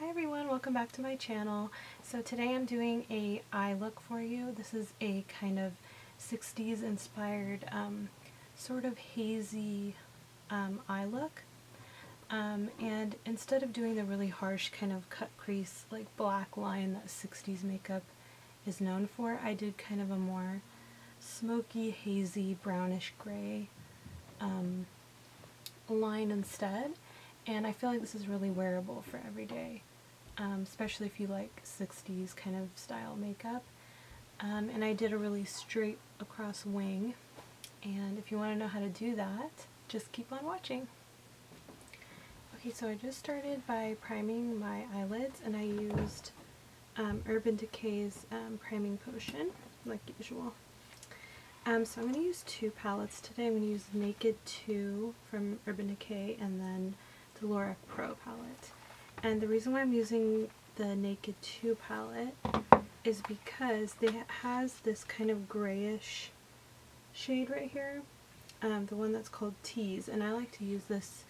Hi everyone, welcome back to my channel. So today I'm doing a eye look for you. This is a kind of 60s inspired sort of hazy eye look. And instead of doing the really harsh kind of cut crease like black line that 60s makeup is known for, I did kind of a more smoky, hazy, brownish gray line instead. And I feel like this is really wearable for every day, especially if you like 60s kind of style makeup. And I did a really straight across wing, and if you want to know how to do that, just keep on watching. Okay, so I just started by priming my eyelids, and I used Urban Decay's priming potion, like usual. So I'm going to use two palettes today. I'm going to use Naked 2 from Urban Decay, and then the Lorac Pro palette. And the reason why I'm using the Naked 2 palette is because it has this kind of grayish shade right here, the one that's called Tease, and I like to use this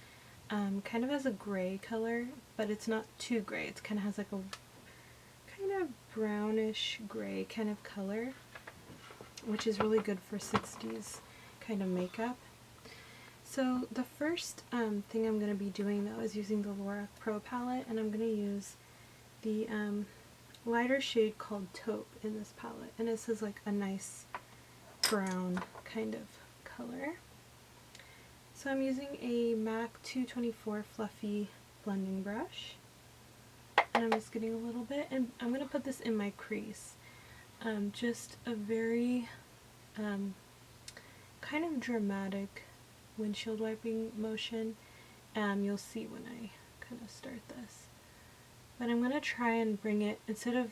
kind of as a gray color, but it's not too gray. It kind of has like a kind of brownish gray kind of color, which is really good for 60s kind of makeup. So the first thing I'm going to be doing though is using the Lorac Pro palette, and I'm going to use the lighter shade called Taupe in this palette, and this is like a nice brown kind of color. So I'm using a MAC 224 fluffy blending brush, and I'm just getting a little bit, and I'm going to put this in my crease. Just a very kind of dramatic windshield wiping motion. You'll see when I kind of start this. But I'm going to try and bring it, instead of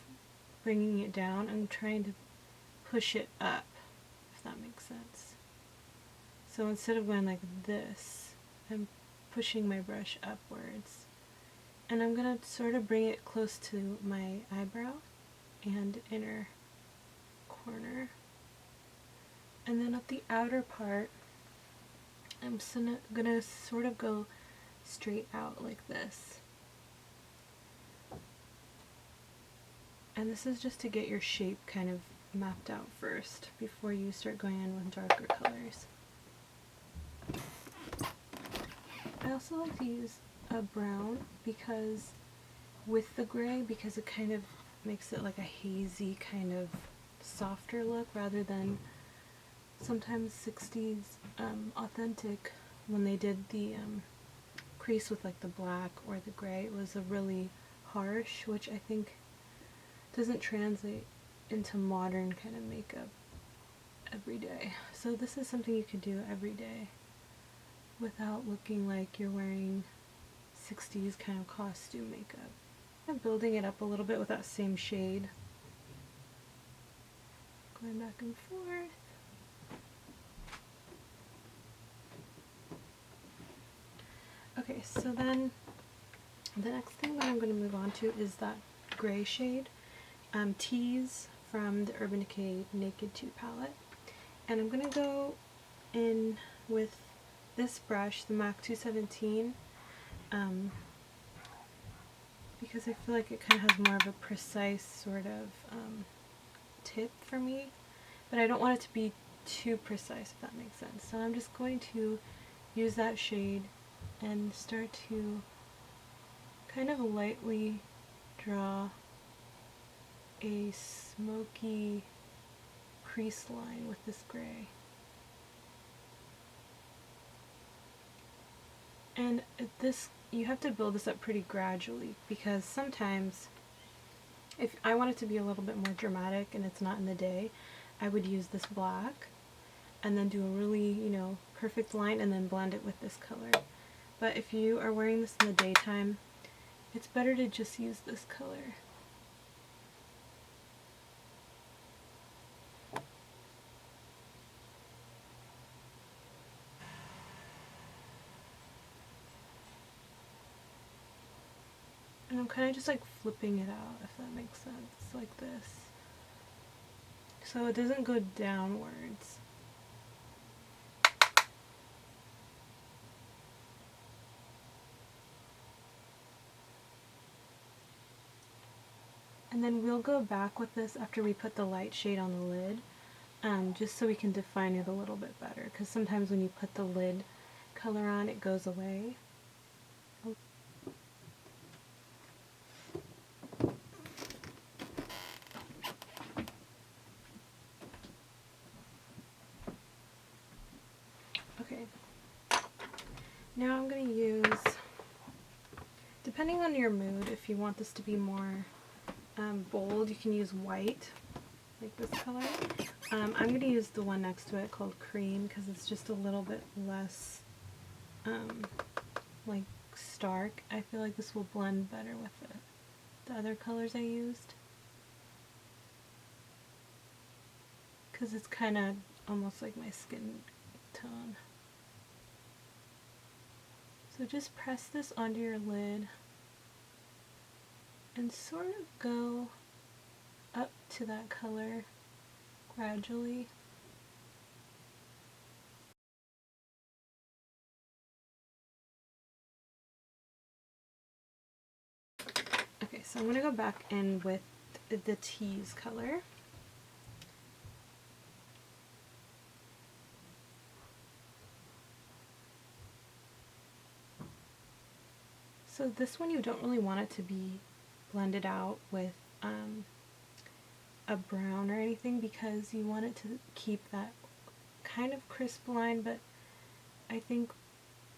bringing it down, I'm trying to push it up, if that makes sense. So instead of going like this, I'm pushing my brush upwards. And I'm going to sort of bring it close to my eyebrow and inner corner. And then at the outer part, I'm gonna sort of go straight out like this. And this is just to get your shape kind of mapped out first before you start going in with darker colors. I also like to use a brown because with the gray, because it kind of makes it like a hazy kind of softer look rather than sometimes 60s authentic, when they did the crease with like the black or the gray, it was a really harsh, which I think doesn't translate into modern kind of makeup every day. So this is something you could do every day without looking like you're wearing 60s kind of costume makeup. I'm building it up a little bit with that same shade, going back and forth. Okay, so then the next thing that I'm going to move on to is that gray shade, Tease from the Urban Decay Naked 2 palette. And I'm going to go in with this brush, the MAC 217, because I feel like it kind of has more of a precise sort of tip for me, but I don't want it to be too precise, if that makes sense. So I'm just going to use that shade and start to kind of lightly draw a smoky crease line with this gray. And this, you have to build this up pretty gradually, because sometimes if I want it to be a little bit more dramatic and it's not in the day, I would use this black and then do a really, you know, perfect line and then blend it with this color. But if you are wearing this in the daytime, it's better to just use this color. And I'm kind of just like flipping it out, if that makes sense, like this. So it doesn't go downwards. And then we'll go back with this after we put the light shade on the lid, just so we can define it a little bit better, because sometimes when you put the lid color on, it goes away. Okay, now I'm going to use, depending on your mood, if you want this to be more bold, you can use white, like this color. I'm going to use the one next to it called cream, because it's just a little bit less like stark. I feel like this will blend better with the other colors I used, because it's kind of almost like my skin tone. So just press this onto your lid and sort of go up to that color gradually. Okay, so I'm going to go back in with the tease color. So this one you don't really want it to be blended out with a brown or anything, because you want it to keep that kind of crisp line, but I think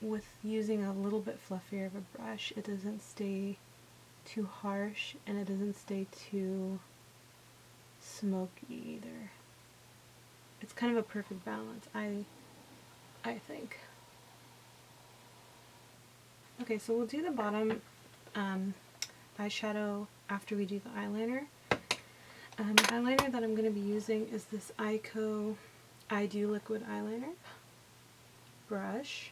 with using a little bit fluffier of a brush, it doesn't stay too harsh and it doesn't stay too smoky either. It's kind of a perfect balance, I think. Okay, so we'll do the bottom eyeshadow after we do the eyeliner. The eyeliner that I'm going to be using is this xoxo I Do Liquid Eyeliner brush.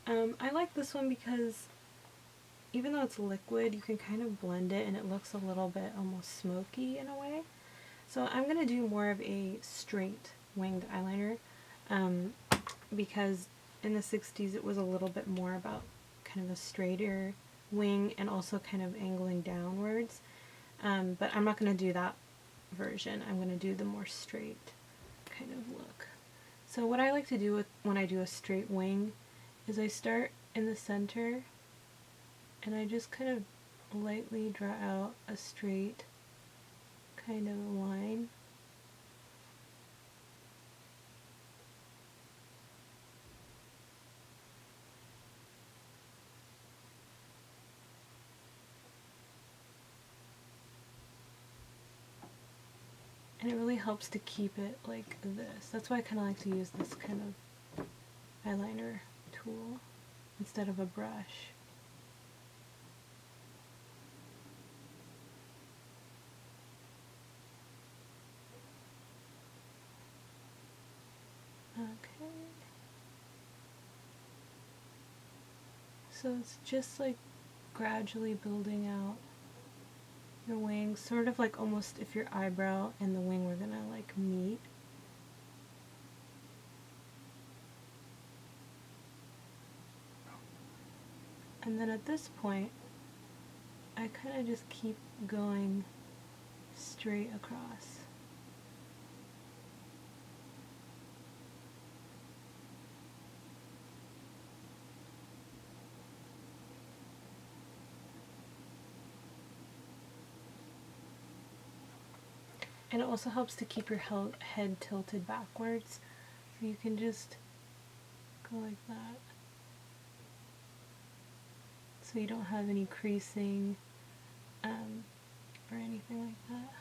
I like this one because even though it's liquid, you can kind of blend it and it looks a little bit almost smoky in a way. So I'm going to do more of a straight winged eyeliner because in the 60s it was a little bit more about kind of a straighter wing and also kind of angling downwards. But I'm not going to do that version. I'm going to do the more straight kind of look. So what I like to do when I do a straight wing is I start in the center and I just kind of lightly draw out a straight kind of line. And it really helps to keep it like this. That's why I kind of like to use this kind of eyeliner tool instead of a brush. Okay. So it's just like gradually building out your wings, sort of like almost if your eyebrow and the wing were gonna like meet. And then at this point, I kind of just keep going straight across. And it also helps to keep your head tilted backwards. So you can just go like that. So you don't have any creasing or anything like that.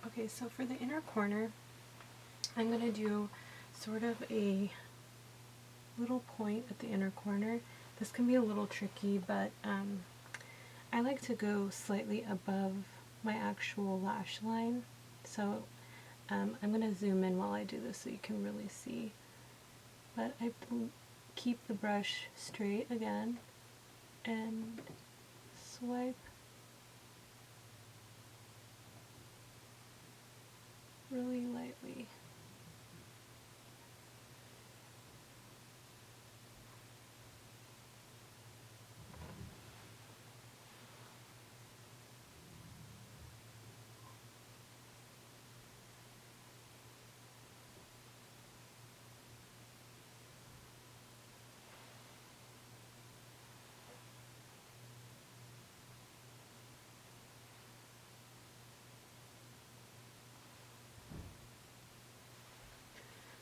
Okay, so for the inner corner, I'm going to do sort of a little point at the inner corner. This can be a little tricky, but I like to go slightly above my actual lash line. So I'm going to zoom in while I do this so you can really see. But I keep the brush straight again and swipe really lightly.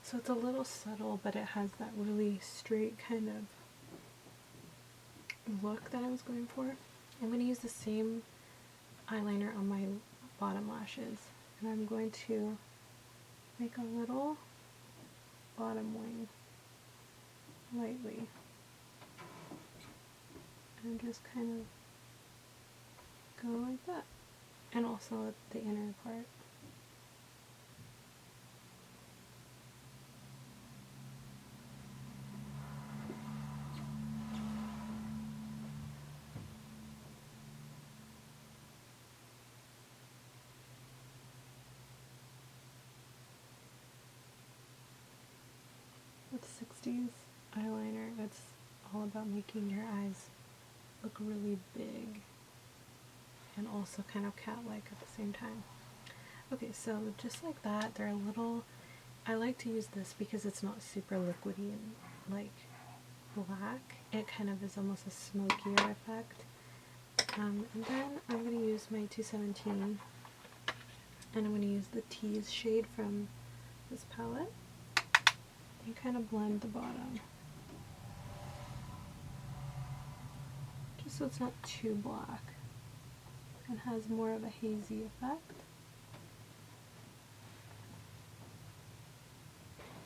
So it's a little subtle, but it has that really straight kind of look that I was going for. I'm going to use the same eyeliner on my bottom lashes, and I'm going to make a little bottom wing lightly, and just kind of go like that, and also at the inner part. With 60's eyeliner, it's all about making your eyes look really big and also kind of cat-like at the same time. Okay, so just like that, they're a little, I like to use this because it's not super liquidy and like black. It kind of is almost a smokier effect. And then I'm going to use my 217, and I'm going to use the Tease shade from this palette and kind of blend the bottom, just so it's not too black and has more of a hazy effect.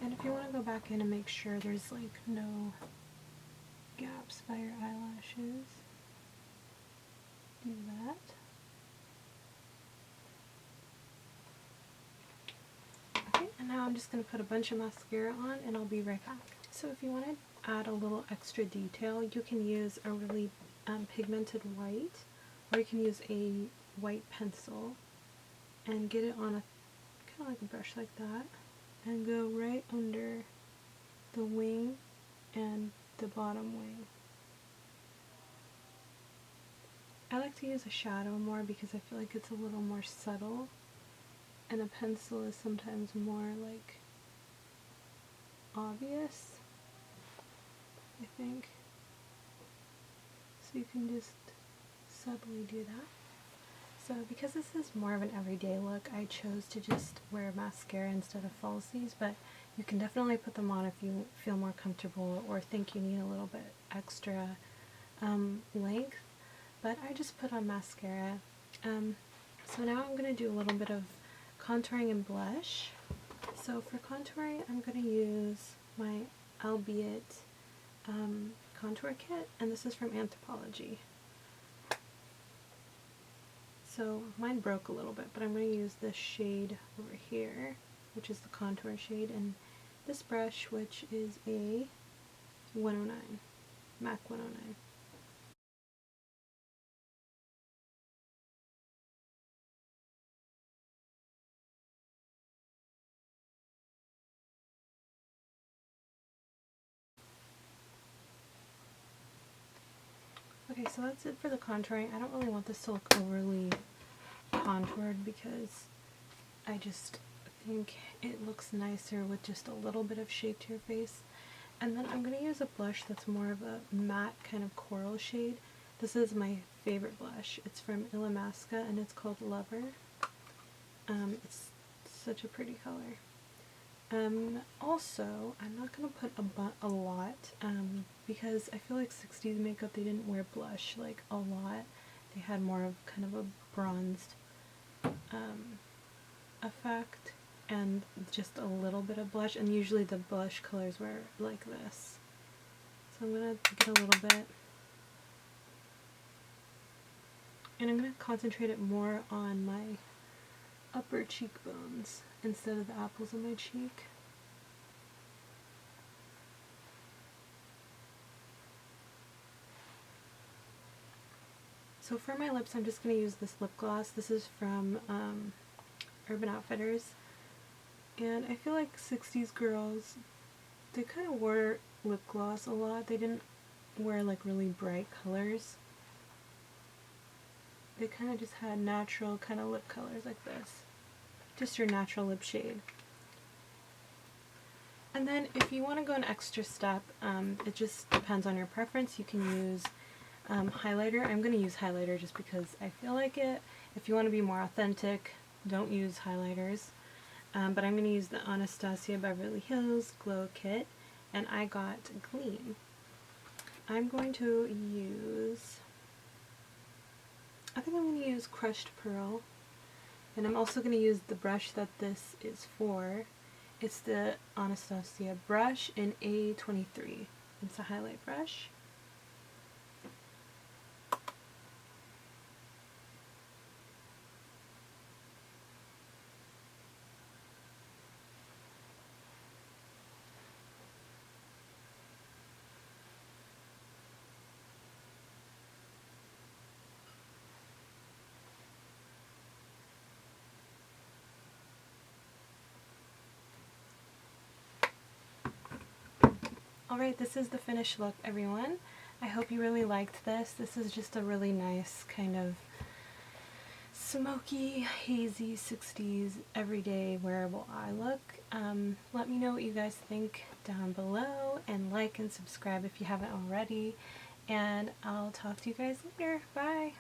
And if you want to go back in and make sure there's like no gaps by your eyelashes, do that. Okay, and now I'm just going to put a bunch of mascara on and I'll be right back. So if you want to add a little extra detail, you can use a really pigmented white, or you can use a white pencil and get it on a kind of like a brush like that, and go right under the wing and the bottom wing. I like to use a shadow more because I feel like it's a little more subtle, and a pencil is sometimes more like obvious, I think. So you can just subtly do that. So because this is more of an everyday look, I chose to just wear mascara instead of falsies, but you can definitely put them on if you feel more comfortable or think you need a little bit extra length. But I just put on mascara. So now I'm going to do a little bit of contouring and blush. So for contouring, I'm going to use my Albeit contour kit, and this is from Anthropologie. So mine broke a little bit, but I'm going to use this shade over here, which is the contour shade, and this brush, which is a 109, MAC 109. Okay, so that's it for the contouring. I don't really want this to look overly contoured because I just think it looks nicer with just a little bit of shape to your face. And then I'm going to use a blush that's more of a matte kind of coral shade. This is my favorite blush. It's from Illamasqua and it's called Lover. It's such a pretty color. Also, I'm not going to put a lot because I feel like 60's makeup, they didn't wear blush like a lot. They had more of kind of a bronzed effect and just a little bit of blush, and usually the blush colors were like this. So I'm going to get a little bit, and I'm going to concentrate it more on my upper cheekbones instead of the apples of my cheek. So for my lips, I'm just going to use this lip gloss. This is from Urban Outfitters. And I feel like 60s girls, they kind of wore lip gloss a lot. They didn't wear like really bright colors. They kind of just had natural kind of lip colors like this. Just your natural lip shade. And then if you want to go an extra step, it just depends on your preference. You can use highlighter. I'm going to use highlighter just because I feel like it. If you want to be more authentic, don't use highlighters. But I'm going to use the Anastasia Beverly Hills Glow Kit, and I got Gleam. I'm going to use, I think I'm going to use Crushed Pearl, and I'm also going to use the brush that this is for. It's the Anastasia brush in A23. It's a highlight brush. Alright, this is the finished look, everyone. I hope you really liked this. This is just a really nice kind of smoky, hazy 60s everyday wearable eye look. Let me know what you guys think down below, and like and subscribe if you haven't already, and I'll talk to you guys later. Bye!